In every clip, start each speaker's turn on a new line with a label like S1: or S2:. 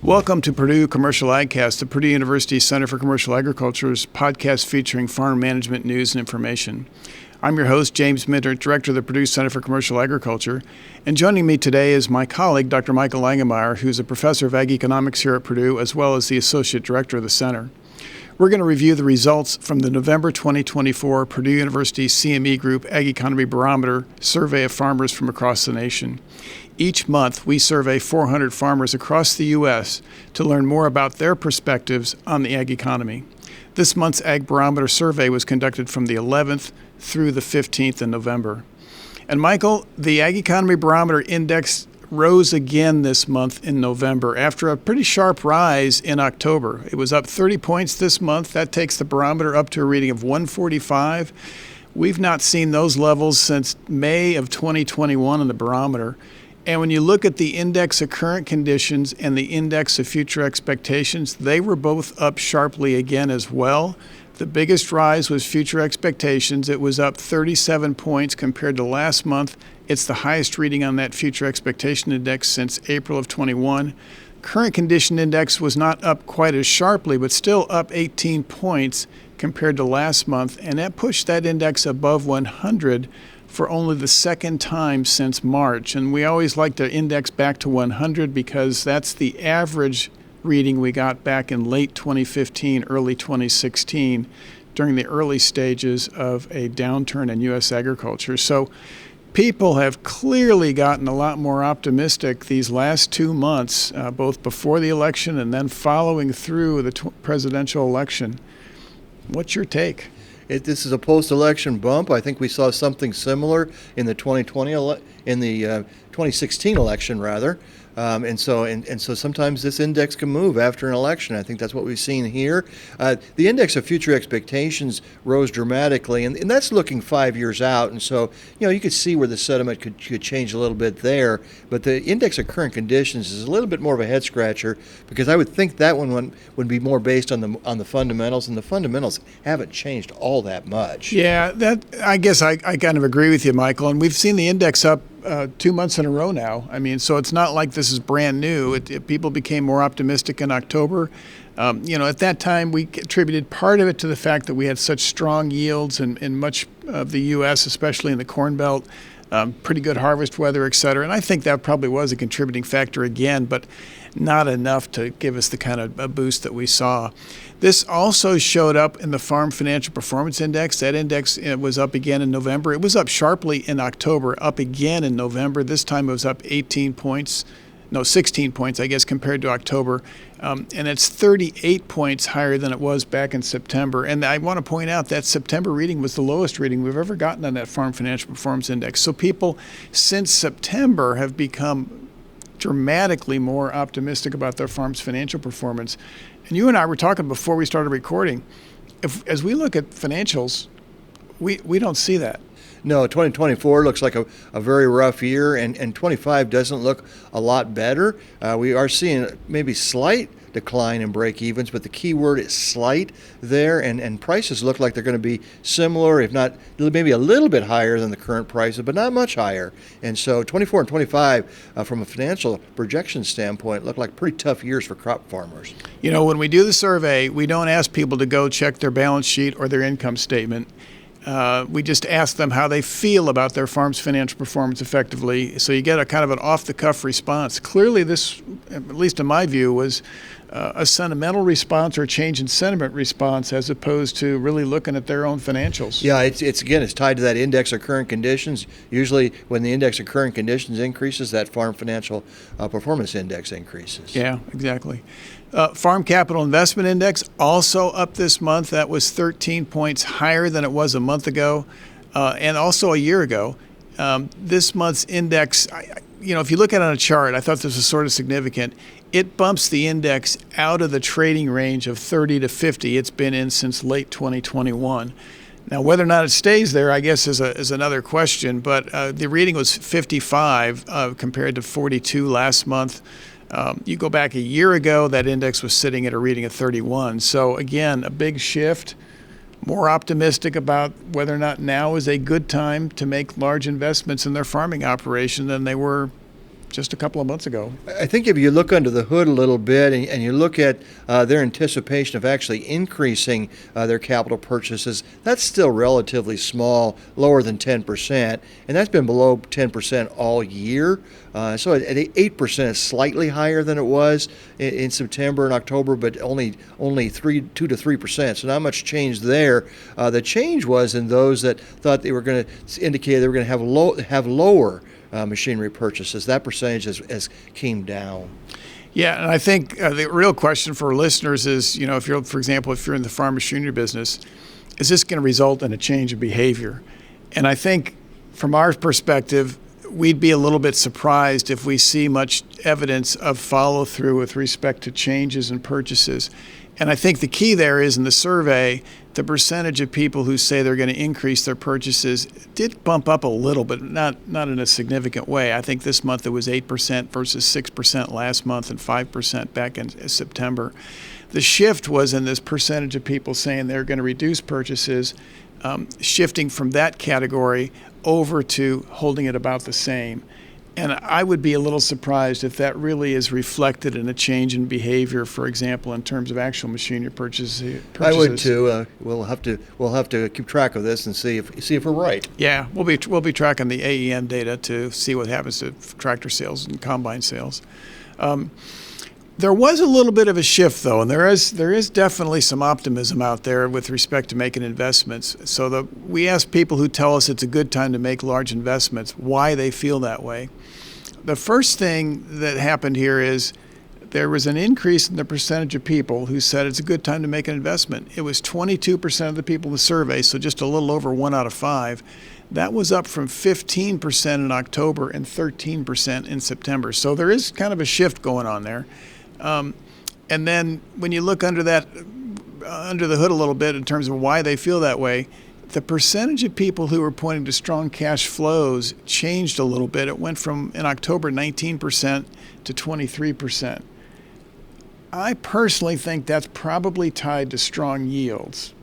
S1: Welcome to Purdue Commercial AgCast, the Purdue University Center for Commercial Agriculture's podcast featuring farm management news and information. I'm your host, James Mintert, Director of the Purdue Center for Commercial Agriculture, and joining me today is my colleague, Dr. Michael Langemeier, who's a professor of Ag Economics here at Purdue, as well as the Associate Director of the Center. We're going to review the results from the November 2024 Purdue University CME Group Ag Economy Barometer survey of farmers from across the nation. Each month, we survey 400 farmers across the U.S. to learn more about their perspectives on the ag economy. This month's Ag Barometer survey was conducted from the 11th through the 15th in November. And Michael, the Ag Economy Barometer index rose again this month in November after a pretty sharp rise in October. It was up 30 points this month. That takes the barometer up to a reading of 145. We've not seen those levels since May of 2021 on the barometer. And when you look at the index of current conditions and the index of future expectations, they were both up sharply again as well. The biggest rise was future expectations. It was up 37 points compared to last month. It's the highest reading on that future expectation index since April of 21. Current condition index was not up quite as sharply, but still up 18 points compared to last month, and that pushed that index above 100 for only the second time since March. And we always like to index back to 100 because that's the average reading we got back in late 2015, early 2016, during the early stages of a downturn in U.S. agriculture. So people have clearly gotten a lot more optimistic these last 2 months, both before the election and then following through the presidential election. What's your take?
S2: This is a post-election bump. I think we saw something similar in the 2016 election, rather. And so sometimes this index can move after an election. I think that's what we've seen here. The index of future expectations rose dramatically, and that's looking 5 years out. And so, you could see where the sentiment could change a little bit there. But the index of current conditions is a little bit more of a head scratcher because I would think that one would be more based on the fundamentals, and the fundamentals haven't changed all that much.
S1: Yeah, I guess I kind of agree with you, Michael. And we've seen the index up 2 months in a row now. I mean, so it's not like this is brand new. People became more optimistic in October. At that time, we attributed part of it to the fact that we had such strong yields in much of the U.S., especially in the Corn Belt, pretty good harvest weather, et cetera. And I think that probably was a contributing factor again, but not enough to give us the kind of a boost that we saw. This also showed up in the Farm Financial Performance Index. That index was up again in November. It was up sharply in October, up again in November. This time it was up 16 points, I guess, compared to October. And it's 38 points higher than it was back in September. And I want to point out that September reading was the lowest reading we've ever gotten on that Farm Financial Performance Index. So people since September have become dramatically more optimistic about their farm's financial performance. And you and I were talking before we started recording. As we look at financials, we don't see that.
S2: No, 2024 looks like a very rough year, and 25 doesn't look a lot better. We are seeing maybe slight decline in break-evens, but the key word is slight there, and prices look like they're going to be similar, if not maybe a little bit higher than the current prices, but not much higher. And so 24 and 25, from a financial projection standpoint, look like pretty tough years for crop farmers.
S1: When we do the survey, we don't ask people to go check their balance sheet or their income statement. We just ask them how they feel about their farm's financial performance effectively. So you get a kind of an off-the-cuff response. Clearly this, at least in my view, was a sentimental response or a change in sentiment response as opposed to really looking at their own financials.
S2: Yeah, it's tied to that index of current conditions. Usually when the index of current conditions increases, that farm financial performance index increases.
S1: Yeah, exactly. Farm Capital Investment Index also up this month. That was 13 points higher than it was a month ago and also a year ago. This month's index, if you look at it on a chart, I thought this was sort of significant. It bumps the index out of the trading range of 30 to 50 it's been in since late 2021. Now, whether or not it stays there, I guess, is another question. But the reading was 55 compared to 42 last month. You go back a year ago, that index was sitting at a reading of 31. So, again, a big shift. More optimistic about whether or not now is a good time to make large investments in their farming operation than they were just a couple of months ago.
S2: I think if you look under the hood a little bit and you look at their anticipation of actually increasing their capital purchases, that's still relatively small, lower than 10%, and that's been below 10% all year. So at 8% is slightly higher than it was in September and October, but only 2 to 3%. So not much change there. The change was in those that thought they were going to indicate they were going to have lower machinery purchases. That percentage has came down.
S1: Yeah, and I think the real question for listeners is, if you're, for example, if you're in the farm machinery business, is this going to result in a change of behavior? And I think from our perspective, we'd be a little bit surprised if we see much evidence of follow through with respect to changes in purchases. And I think the key there is in the survey, the percentage of people who say they're going to increase their purchases did bump up a little, but not in a significant way. I think this month it was 8% versus 6% last month and 5% back in September. The shift was in this percentage of people saying they're going to reduce purchases, shifting from that category over to holding it about the same. And I would be a little surprised if that really is reflected in a change in behavior, for example, in terms of actual machinery purchases.
S2: I would too. We'll have to keep track of this and see if we're right.
S1: Yeah, we'll be tracking the AEM data to see what happens to tractor sales and combine sales. There was a little bit of a shift, though, and there is definitely some optimism out there with respect to making investments. So we ask people who tell us it's a good time to make large investments why they feel that way. The first thing that happened here is there was an increase in the percentage of people who said it's a good time to make an investment. It was 22% of the people in the survey, so just a little over 1 out of 5. That was up from 15% in October and 13% in September. So there is kind of a shift going on there. And then when you look under the hood a little bit in terms of why they feel that way, the percentage of people who were pointing to strong cash flows changed a little bit. It went from, in October, 19% to 23%. I personally think that's probably tied to strong yields.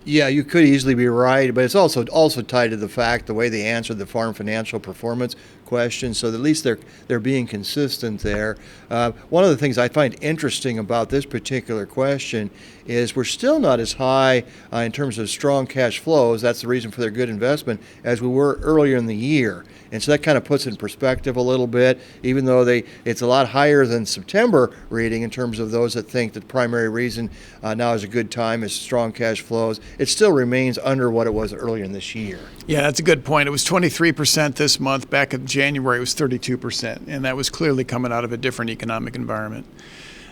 S2: Yeah, you could easily be right, but it's also tied to the way they answered the farm financial performance question. So at least they're being consistent there. One of the things I find interesting about this particular question is we're still not as high in terms of strong cash flows. That's the reason for their good investment as we were earlier in the year. And so that kind of puts it in perspective a little bit, even though it's a lot higher than September reading in terms of those that think that the primary reason now is a good time is strong cash flows. It still remains under what it was earlier in this year.
S1: Yeah, that's a good point. It was 23% this month. Back in January, it was 32%, and that was clearly coming out of a different economic environment.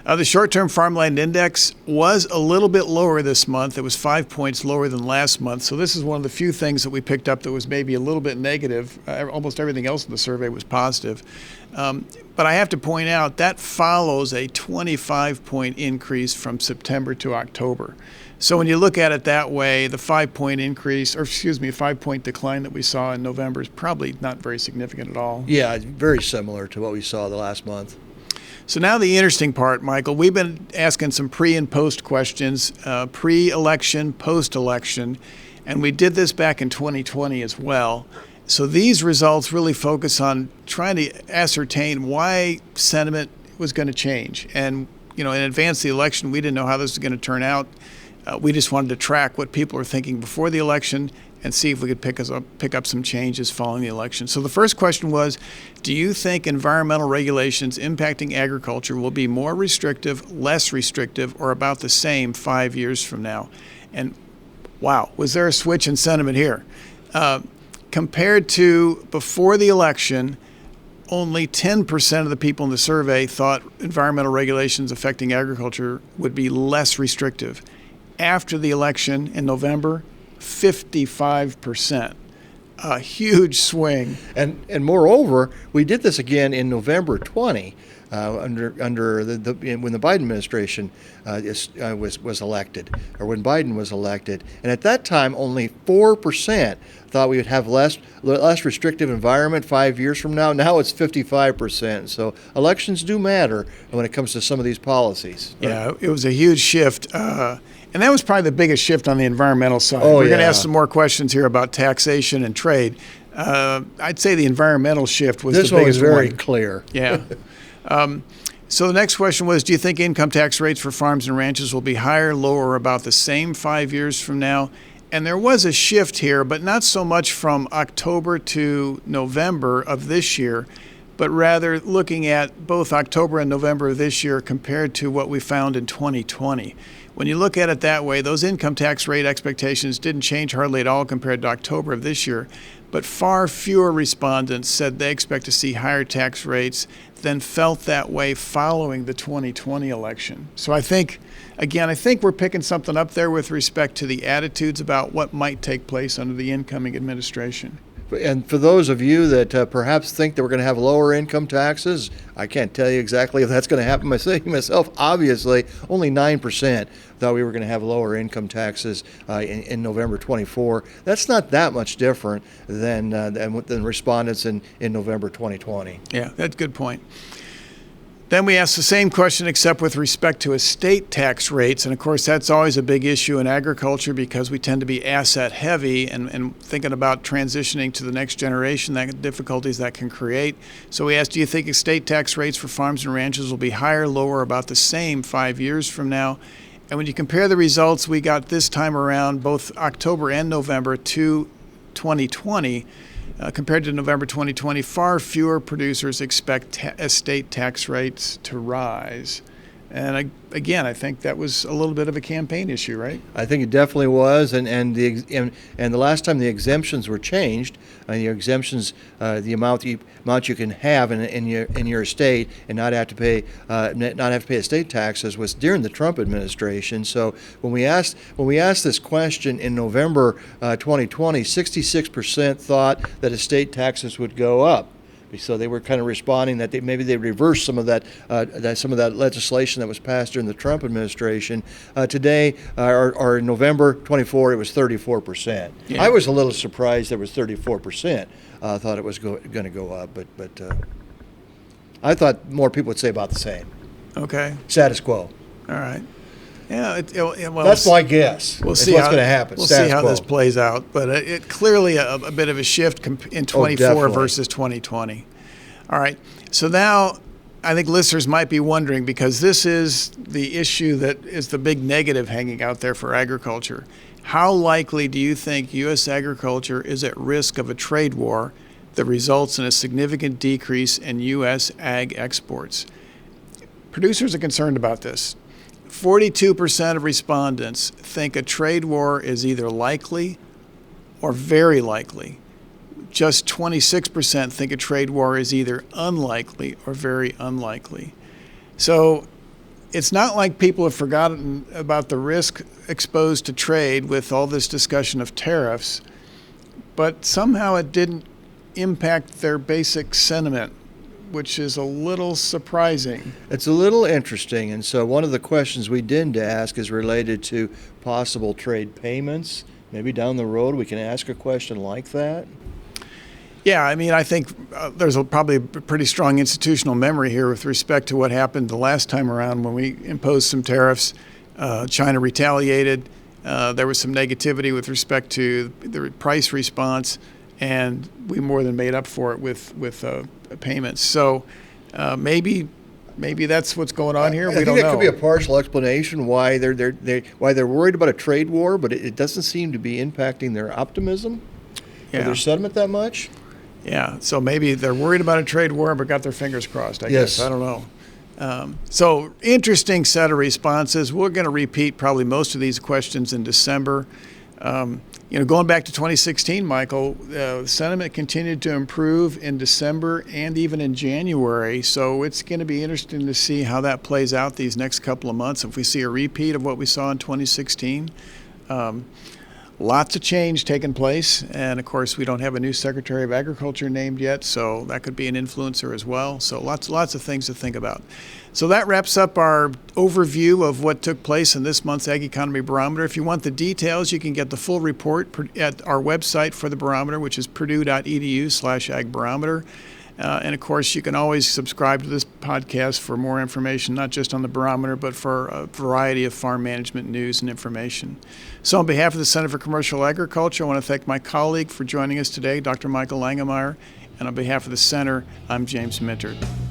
S1: The short-term farmland index was a little bit lower this month. It was 5 points lower than last month. So this is one of the few things that we picked up that was maybe a little bit negative. Almost everything else in the survey was positive. But I have to point out that follows a 25-point increase from September to October. So when you look at it that way, the 5-point increase, 5-point decline that we saw in November is probably not very significant at all.
S2: Yeah, very similar to what we saw the last month.
S1: So now the interesting part, Michael, we've been asking some pre and post questions, pre-election, post-election, and we did this back in 2020 as well. So these results really focus on trying to ascertain why sentiment was going to change. And, in advance of the election, we didn't know how this was going to turn out. We just wanted to track what people were thinking before the election and see if we could pick up some changes following the election. So the first question was, do you think environmental regulations impacting agriculture will be more restrictive, less restrictive, or about the same 5 years from now? And wow, was there a switch in sentiment here? Compared to before the election, only 10% of the people in the survey thought environmental regulations affecting agriculture would be less restrictive. After the election in November, 55%. A huge swing.
S2: And moreover, we did this again in November 20 when the Biden administration was elected, or when Biden was elected. And at that time, only 4% thought we would have less restrictive environment 5 years from now. Now it's 55%. So elections do matter when it comes to some of these policies.
S1: Yeah, it was a huge shift. And that was probably the biggest shift on the environmental side.
S2: Oh,
S1: We're going to
S2: yeah.
S1: ask some more questions here about taxation and trade. I'd say the environmental shift was
S2: This
S1: the
S2: one was
S1: biggest
S2: very
S1: one.
S2: clear.
S1: Yeah. So the next question was, do you think income tax rates for farms and ranches will be higher, lower, or about the same 5 years from now? And there was a shift here, but not so much from October to November of this year, but rather looking at both October and November of this year compared to what we found in 2020. When you look at it that way, those income tax rate expectations didn't change hardly at all compared to October of this year, but far fewer respondents said they expect to see higher tax rates than felt that way following the 2020 election. So I think we're picking something up there with respect to the attitudes about what might take place under the incoming administration.
S2: And for those of you that perhaps think that we're going to have lower income taxes, I can't tell you exactly if that's going to happen myself. Obviously, only 9% thought we were going to have lower income taxes in November 24. That's not that much different than respondents in November 2020.
S1: Yeah, that's a good point. Then we asked the same question except with respect to estate tax rates. And of course, that's always a big issue in agriculture because we tend to be asset heavy and thinking about transitioning to the next generation, that difficulties that can create. So we asked, do you think estate tax rates for farms and ranches will be higher, lower, or about the same 5 years from now? And when you compare the results we got this time around, both October and November to 2020, compared to November 2020, far fewer producers expect estate tax rates to rise. And again, I think that was a little bit of a campaign issue, right?
S2: I think it definitely was, and the last time the exemptions were changed, the exemptions, the amount you can have in your estate and not have to pay estate taxes was during the Trump administration. So when we asked this question in November 2020, 66% thought that estate taxes would go up. So they were kind of responding that maybe they reversed some of that legislation that was passed during the Trump administration. Today, or in November 24, it was 34%.
S1: Yeah.
S2: I was a little surprised there was 34%. I thought it was going to go up, but I thought more people would say about the same.
S1: Okay.
S2: Status quo.
S1: All right. Yeah, well,
S2: that's my guess.
S1: We'll see
S2: what's going to happen.
S1: We'll see how this plays out, but it clearly a bit of a shift in 24 versus 2020. All right, so now I think listeners might be wondering, because this is the issue that is the big negative hanging out there for agriculture. How likely do you think U.S. agriculture is at risk of a trade war that results in a significant decrease in U.S. ag exports? Producers are concerned about this. 42% of respondents think a trade war is either likely or very likely. Just 26% think a trade war is either unlikely or very unlikely. So it's not like people have forgotten about the risk exposed to trade with all this discussion of tariffs, but somehow it didn't impact their basic sentiment, which is a little surprising.
S2: It's a little interesting, and so one of the questions we didn't ask is related to possible trade payments. Maybe down the road we can ask a question like that.
S1: Yeah, I mean, I think there's probably a pretty strong institutional memory here with respect to what happened the last time around when we imposed some tariffs. China retaliated. There was some negativity with respect to the price response, and we more than made up for it with payments. So maybe that's what's going on here. We don't know.
S2: I think that could be a partial explanation why they're worried about a trade war, but it doesn't seem to be impacting their optimism or their sentiment that much.
S1: Yeah, so maybe they're worried about a trade war but got their fingers crossed, I guess. I don't know. So interesting set of responses. We're going to repeat probably most of these questions in December. Going back to 2016, Michael, sentiment continued to improve in December and even in January. So it's going to be interesting to see how that plays out these next couple of months. If we see a repeat of what we saw in 2016, lots of change taking place. And of course, we don't have a new Secretary of Agriculture named yet, so that could be an influencer as well. So lots of things to think about. So that wraps up our overview of what took place in this month's Ag Economy Barometer. If you want the details, you can get the full report at our website for the barometer, which is purdue.edu/agbarometer. And of course, you can always subscribe to this podcast for more information, not just on the barometer, but for a variety of farm management news and information. So on behalf of the Center for Commercial Agriculture, I want to thank my colleague for joining us today, Dr. Michael Langemeier. And on behalf of the Center, I'm James Mintert.